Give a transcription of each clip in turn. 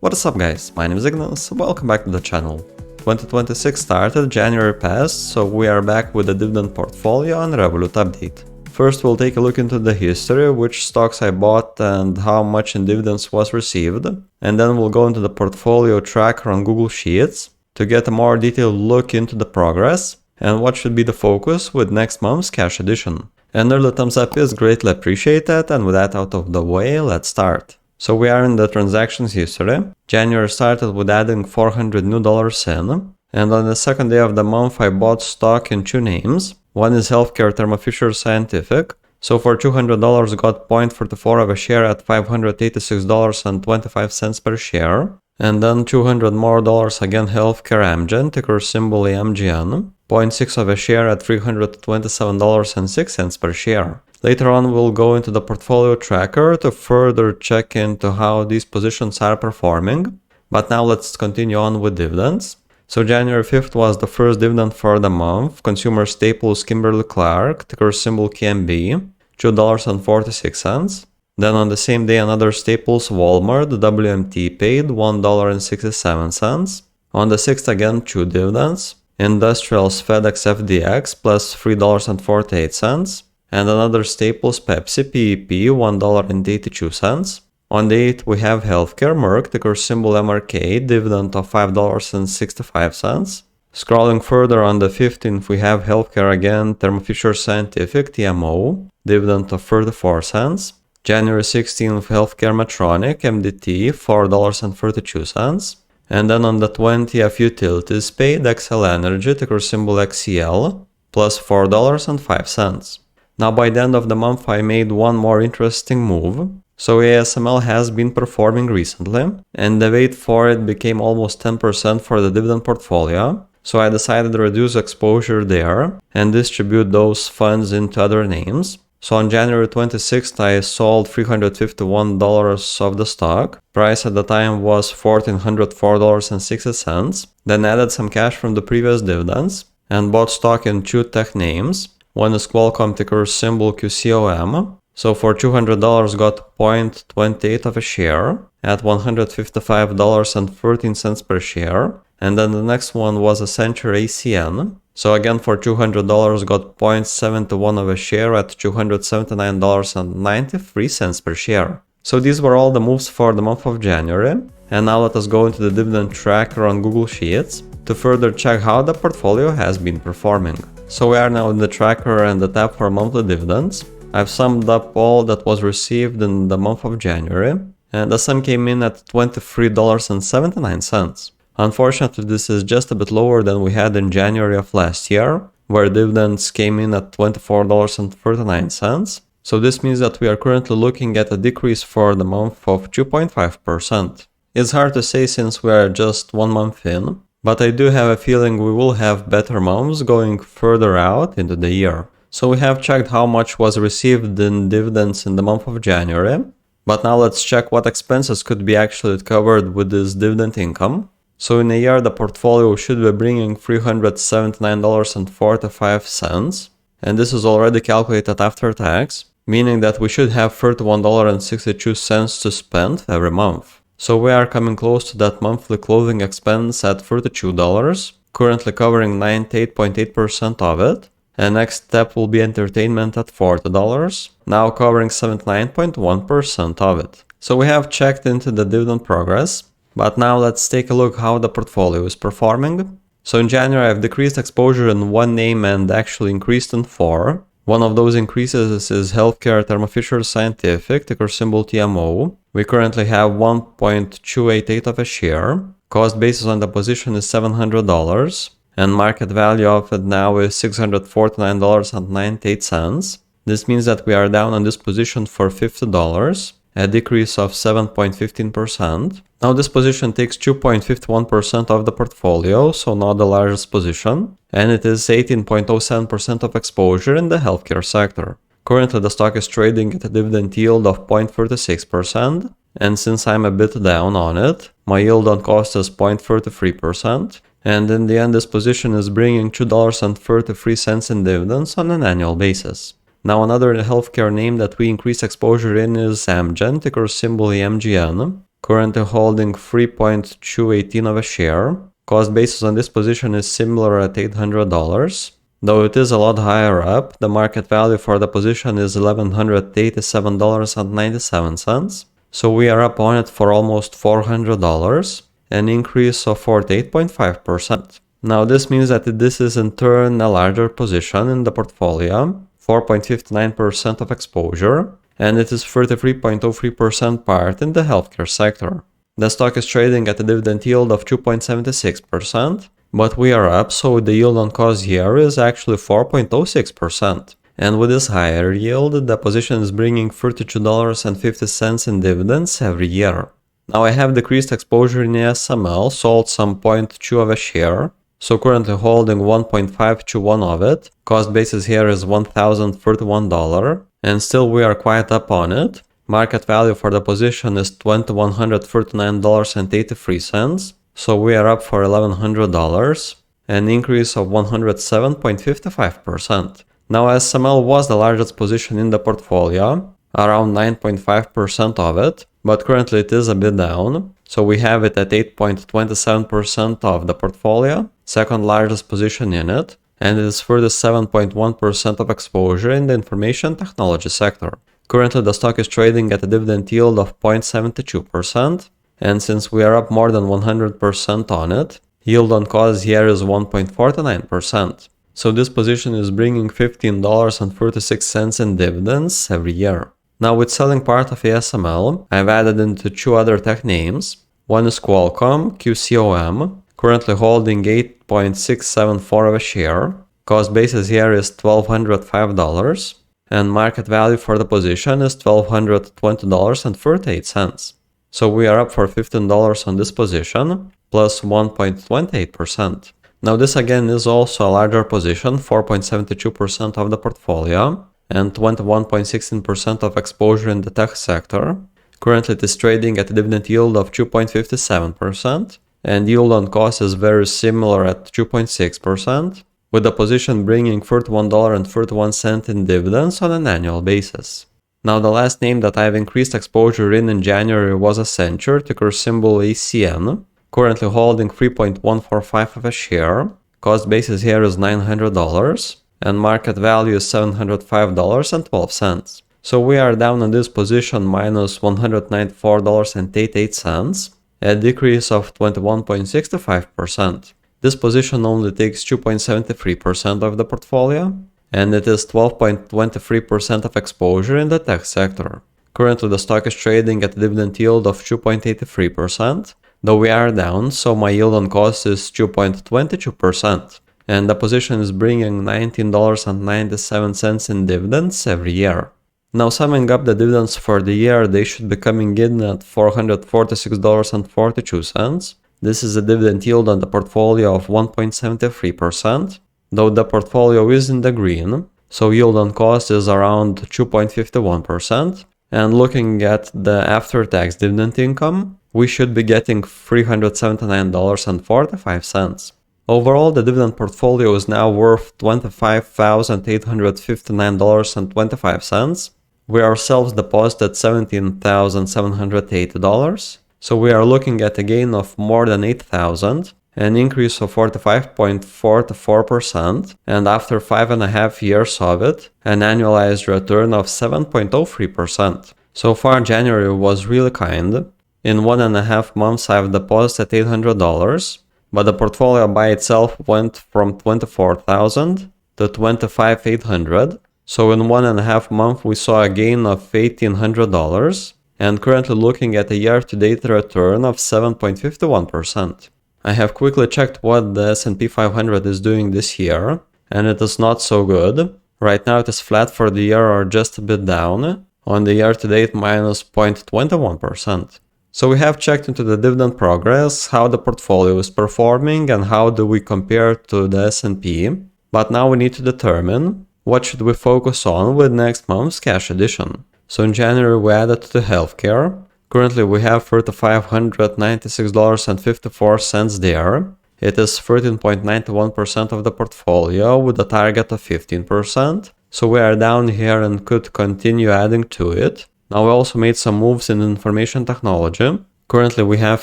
What is up guys, my name is Ignas, welcome back to the channel. 2026 started, January passed, so we are back with the dividend portfolio and Revolut update. First we'll take a look into the history, which stocks I bought and how much in dividends was received, and then we'll go into the portfolio tracker on Google Sheets to get a more detailed look into the progress and what should be the focus with next month's cash addition. An early thumbs up is greatly appreciated, and with that out of the way, let's start. So we are in the transactions history. January started with adding $400 new in, and on the second day of the month I bought stock in two names. One is healthcare Thermo Fisher Scientific. So for $200 got 0.44 of a share at $586.25 per share. And then $200 more again healthcare Amgen, ticker symbol AMGN, 0.6 of a share at $327.06 per share. Later on we'll go into the portfolio tracker to further check into how these positions are performing. But now let's continue on with dividends. So January 5th was the first dividend for the month. Consumer staples Kimberly-Clark, ticker symbol KMB, $2.46. Then on the same day another staples Walmart, the WMT paid $1.67. On the 6th again two dividends. Industrials FedEx FDX plus $3.48. And another staples Pepsi PEP $1.82. On the 8th we have healthcare Merck, ticker symbol MRK, dividend of $5.65. Scrolling further on the 15th we have healthcare again, Thermo Fisher Scientific TMO, dividend of 34 cents. January 16th healthcare Medtronic MDT $4.32. And then on the 20th utilities paid XL Energy, ticker symbol XCL, plus $4.05. Now by the end of the month I made one more interesting move. So ASML has been performing recently, and the weight for it became almost 10% for the dividend portfolio. So I decided to reduce exposure there and distribute those funds into other names. So on January 26th I sold $351 of the stock. Price at the time was $1,404.60. Then added some cash from the previous dividends and bought stock in two tech names. One is Qualcomm, ticker symbol QCOM. So for $200 got 0.28 of a share at $155.13 per share. And then the next one was accenture ACN. So again for $200 got 0.71 of a share at $279.93 per share. So these were all the moves for the month of January. And now let us go into the dividend tracker on Google Sheets to further check how the portfolio has been performing. So we are now in the tracker and the tab for monthly dividends. I've summed up all that was received in the month of January, and the sum came in at $23.79. Unfortunately, this is just a bit lower than we had in January of last year, where dividends came in at $24.39. So this means that we are currently looking at a decrease for the month of 2.5%. It's hard to say since we are just 1 month in, but I do have a feeling we will have better months going further out into the year. So we have checked how much was received in dividends in the month of January, but now let's check what expenses could be actually covered with this dividend income. So in a year the portfolio should be bringing $379.45, and this is already calculated after tax, meaning that we should have $31.62 to spend every month. So we are coming close to that monthly clothing expense at $32, currently covering 98.8% of it. And next step will be entertainment at $40, now covering 79.1% of it. So we have checked into the dividend progress, but now let's take a look how the portfolio is performing. So in January I've decreased exposure in one name and actually increased in 4. One of those increases is healthcare Thermo Fisher Scientific, ticker symbol TMO. We currently have 1.288 of a share. Cost basis on the position is $700. And market value of it now is $649.98. This means that we are down on this position for $50, a decrease of 7.15%. Now this position takes 2.51% of the portfolio, so not the largest position, and it is 18.07% of exposure in the healthcare sector. Currently the stock is trading at a dividend yield of 0.36%, and since I'm a bit down on it, my yield on cost is 0.33%. And in the end this position is bringing $2.33 in dividends on an annual basis. Now another healthcare name that we increase exposure in is Amgen, ticker symbol AMGN. currently holding 3.218 of a share. Cost basis on this position is similar at $800. Though it is a lot higher up, the market value for the position is $1,187.97. So we are up on it for almost $400, an increase of 48.5%. Now this means that this is in turn a larger position in the portfolio, 4.59% of exposure, and it is 33.03% part in the healthcare sector. The stock is trading at a dividend yield of 2.76%, but we are up, so the yield on cost here is actually 4.06%. And with this higher yield, the position is bringing $32.50 in dividends every year. Now I have decreased exposure in ASML, sold some 0.2 of a share, so currently holding 1.521 of it. Cost basis here is $1,031, and still we are quite up on it. Market value for the position is $2,139.83, so we are up for $1,100, an increase of 107.55%. Now ASML was the largest position in the portfolio, around 9.5% of it, but currently it is a bit down, so we have it at 8.27% of the portfolio, second largest position in it, and it is 37.1% of exposure in the information technology sector. Currently the stock is trading at a dividend yield of 0.72%, and since we are up more than 100% on it, yield on cost here is 1.49%. So this position is bringing $15.36 in dividends every year. Now with selling part of ASML, I've added into two other tech names. One is Qualcomm QCOM, currently holding 8.674 of a share. Cost basis here is $1,205, and market value for the position is $1,220.38. So we are up for $15 on this position, plus 1.28%. Now this again is also a larger position, 4.72% of the portfolio and 21.16% of exposure in the tech sector. Currently it is trading at a dividend yield of 2.57%, and yield on cost is very similar at 2.6%, with the position bringing $31.31 in dividends on an annual basis. Now the last name that I've increased exposure in January was Accenture, ticker symbol ACN, currently holding 3.145 of a share. Cost basis here is $900, and market value is $705.12. So we are down on this position minus $194.88, a decrease of 21.65%. This position only takes 2.73% of the portfolio, and it is 12.23% of exposure in the tech sector. Currently the stock is trading at a dividend yield of 2.83%, though we are down, so my yield on cost is 2.22%, and the position is bringing $19.97 in dividends every year. Now summing up the dividends for the year, they should be coming in at $446.42. This is a dividend yield on the portfolio of 1.73%, though the portfolio is in the green, so yield on cost is around 2.51%. And looking at the after-tax dividend income, we should be getting $379.45. Overall, the dividend portfolio is now worth $25,859.25. We ourselves deposited $17,780, so we are looking at a gain of more than $8,000, an increase of 45.44%, and after 5.5 years of it, an annualized return of 7.03%. So far January was really kind. In 1.5 months I've deposited $800, but the portfolio by itself went from $24,000 to $25,800. So in 1.5 months we saw a gain of $1,800, and currently looking at a year-to-date return of 7.51%. I have quickly checked what the S&P 500 is doing this year, and it is not so good. Right now it is flat for the year or just a bit down, on the year-to-date minus 0.21%. So we have checked into the dividend progress, how the portfolio is performing and how do we compare to the S&P, but now we need to determine what should we focus on with next month's cash addition. So in January we added to healthcare. Currently we have $3,596.54 there. It is 13.91% of the portfolio with a target of 15%. So we are down here and could continue adding to it. Now we also made some moves in information technology. Currently we have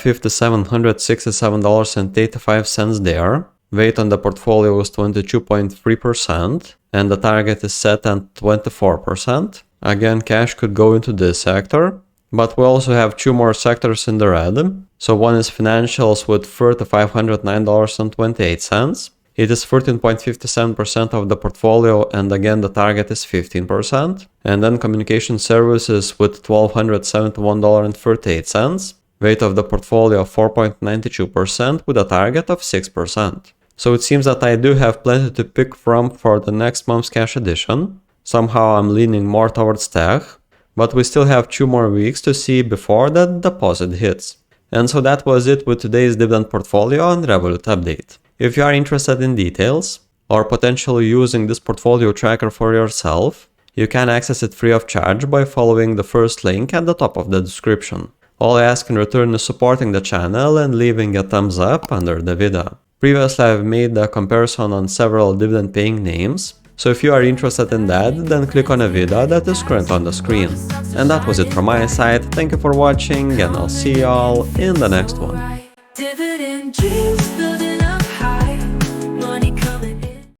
$5,767.85 there. Weight on the portfolio is 22.3% and the target is set at 24%. Again, cash could go into this sector, but we also have two more sectors in the red. So one is financials with $3,509.28. It is 13.57% of the portfolio, and again the target is 15%. And then communication services with $1,271.38. Weight of the portfolio of 4.92% with a target of 6%. So it seems that I do have plenty to pick from for the next month's cash addition. Somehow I'm leaning more towards tech, but we still have 2 more weeks to see before that deposit hits. And so that was it with today's dividend portfolio and Revolut update. If you are interested in details, or potentially using this portfolio tracker for yourself, you can access it free of charge by following the first link at the top of the description. All I ask in return is supporting the channel and leaving a thumbs up under the video. Previously I've made a comparison on several dividend paying names, so if you are interested in that, then click on a video that is currently on the screen. And that was it from my side. Thank you for watching and I'll see you all in the next one.